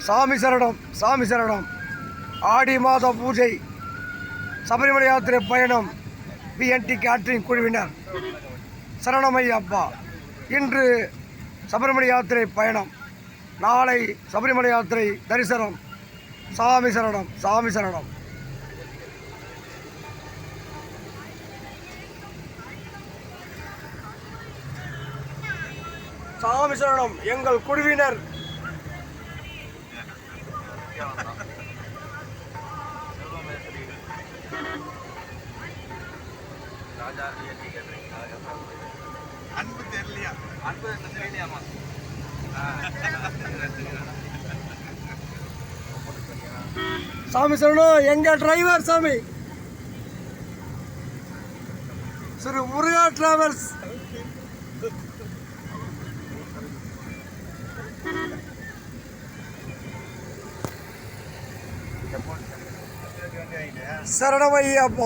சாமி சரணம், சாமி சரணம். ஆடி மாத பூஜை, சபரிமலை யாத்திரை பயணம், பிஎன்டி கேட்டரிங் குழுவினர் சரணமையப்பா. இன்று சபரிமலை யாத்திரை பயணம், நாளை சபரிமலை யாத்திரை தரிசனம். சாமி சரணம், சாமி சரணம். சாமி சரணம். எங்கள் குழுவினர் அன்பு தெரியலையா? அன்பு தெரியலையாமா? சாமி சரணம். எங்க டிரைவர் சாமி ஸ்ரீ முருகா டிராவல்ஸ். சரணமையப்பா.